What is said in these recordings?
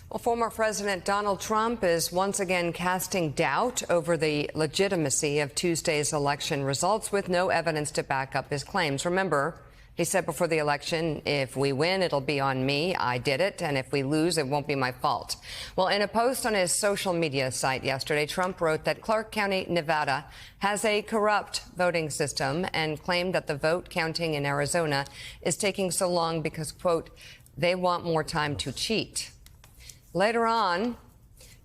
Well, former President Donald Trump is once again casting doubt over the legitimacy of Tuesday's election results with no evidence to back up his claims. Remember, he said before the election, if we win, it'll be on me. I did it. And if we lose, it won't be my fault. Well, in a post on his social media site yesterday, Trump wrote that Clark County, Nevada, has a corrupt voting system and claimed that the vote counting in Arizona is taking so long because, quote, they want more time to cheat. Later on,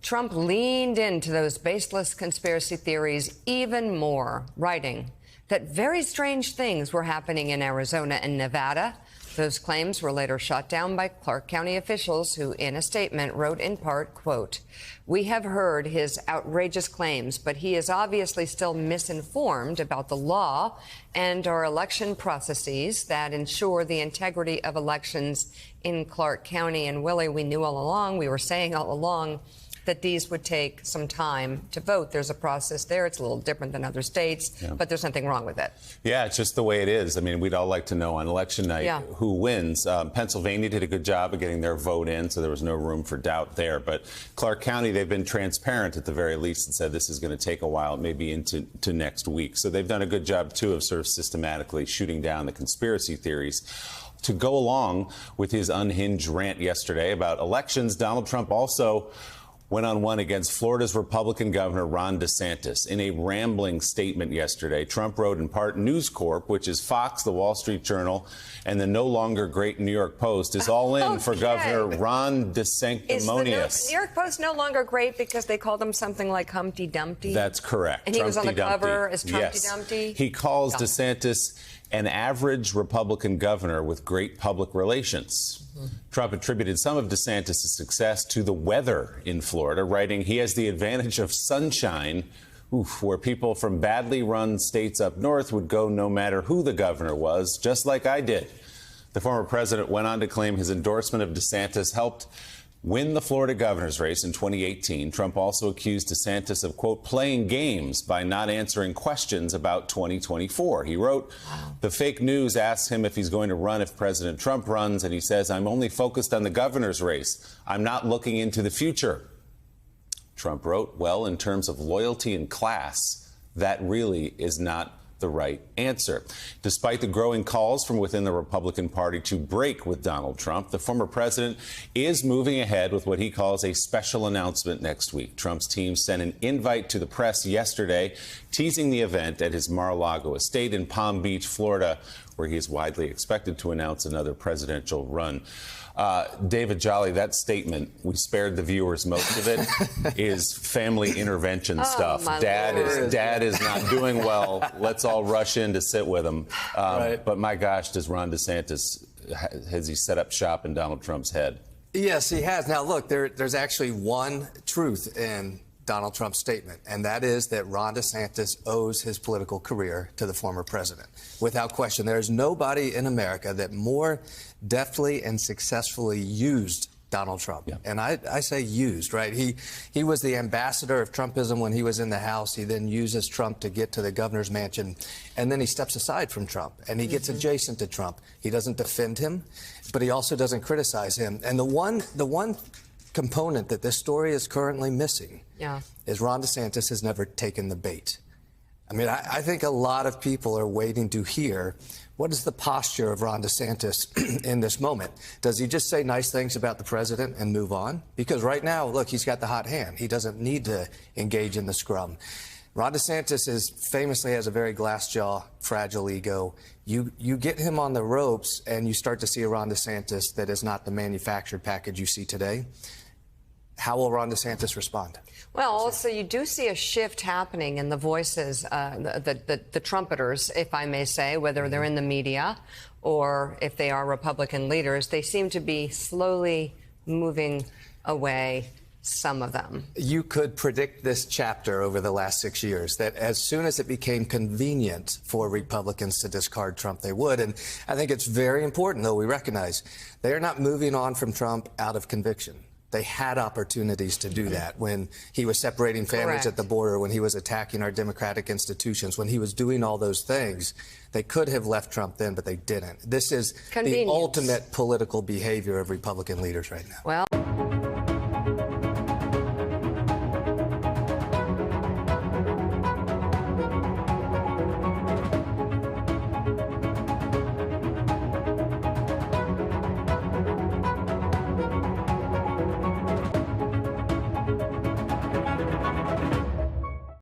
Trump leaned into those baseless conspiracy theories even more, writing that very strange things were happening in Arizona and Nevada. Those claims were later shot down by Clark County officials who, in a statement, wrote in part, quote, we have heard his outrageous claims, but he is obviously still misinformed about the law and our election processes that ensure the integrity of elections in Clark County. And Willie, we knew all along, we were saying all along, that these would take some time to vote. There's a process there. It's a little different than other states, but there's nothing wrong with it. Yeah, it's just the way it is. I mean, we'd all like to know on election night who wins. Pennsylvania did a good job of getting their vote in, so there was no room for doubt there. But Clark County, they've been transparent at the very least and said this is going to take a while, maybe into next week. So they've done a good job, too, of sort of systematically shooting down the conspiracy theories. To go along with his unhinged rant yesterday about elections, Donald Trump also went on one against Florida's Republican Governor Ron DeSantis. In a rambling statement yesterday, Trump wrote in part, News Corp, which is Fox, the Wall Street Journal, and the no longer great New York Post, is all in for Governor Ron DeSanctimonious. Is the New York Post no longer great because they called him something like Humpty Dumpty? That's correct. And he was on the cover as Trumpty Dumpty? He calls DeSantis an average Republican governor with great public relations. Trump attributed some of DeSantis' success to the weather in Florida, writing he has the advantage of sunshine, where people from badly run states up north would go no matter who the governor was, just like I did. The former president went on to claim his endorsement of DeSantis helped win the Florida governor's race in 2018. Trump also accused DeSantis of, quote, playing games by not answering questions about 2024. He wrote, the fake news asks him if he's going to run if President Trump runs, and he says, I'm only focused on the governor's race. I'm not looking into the future. Trump wrote, well, in terms of loyalty and class, that really is not the right answer. Despite the growing calls from within the Republican Party to break with Donald Trump, the former president is moving ahead with what he calls a special announcement next week. Trump's team sent an invite to the press yesterday, teasing the event at his Mar-a-Lago estate in Palm Beach, Florida, where he is widely expected to announce another presidential run. David Jolly, that statement, we spared the viewers most of it, is family intervention stuff. Dad is not doing well. Let's all rush in to sit with him. But my gosh, does Ron DeSantis, has he set up shop in Donald Trump's head? Yes, he has. Now, look, there's actually one truth in Donald Trump's statement, and that is that Ron DeSantis owes his political career to the former president. Without question, there is nobody in America that more deftly and successfully used Donald Trump. And I say used, right? He was the ambassador of Trumpism when he was in the House. He then uses Trump to get to the governor's mansion, and then he steps aside from Trump, and he gets adjacent to Trump. He doesn't defend him, but he also doesn't criticize him. And the one component that this story is currently missing is Ron DeSantis has never taken the bait. I mean, I think a lot of people are waiting to hear what is the posture of Ron DeSantis in this moment. Does he just say nice things about the president and move on? Because right now, look, he's got the hot hand. He doesn't need to engage in the scrum. Ron DeSantis famously has a very glass jaw, fragile ego. You get him on the ropes and you start to see a Ron DeSantis that is not the manufactured package you see today. How will Ron DeSantis respond? Well, also, you do see a shift happening in the voices, the trumpeters, if I may say, whether they're in the media or if they are Republican leaders. They seem to be slowly moving away, some of them. You could predict this chapter over the last 6 years, that as soon as it became convenient for Republicans to discard Trump, they would. And I think it's very important, though, we recognize they are not moving on from Trump out of conviction. They had opportunities to do that when he was separating families at the border, when he was attacking our democratic institutions, when he was doing all those things. They could have left Trump then, but they didn't. This is the ultimate political behavior of Republican leaders right now. Well.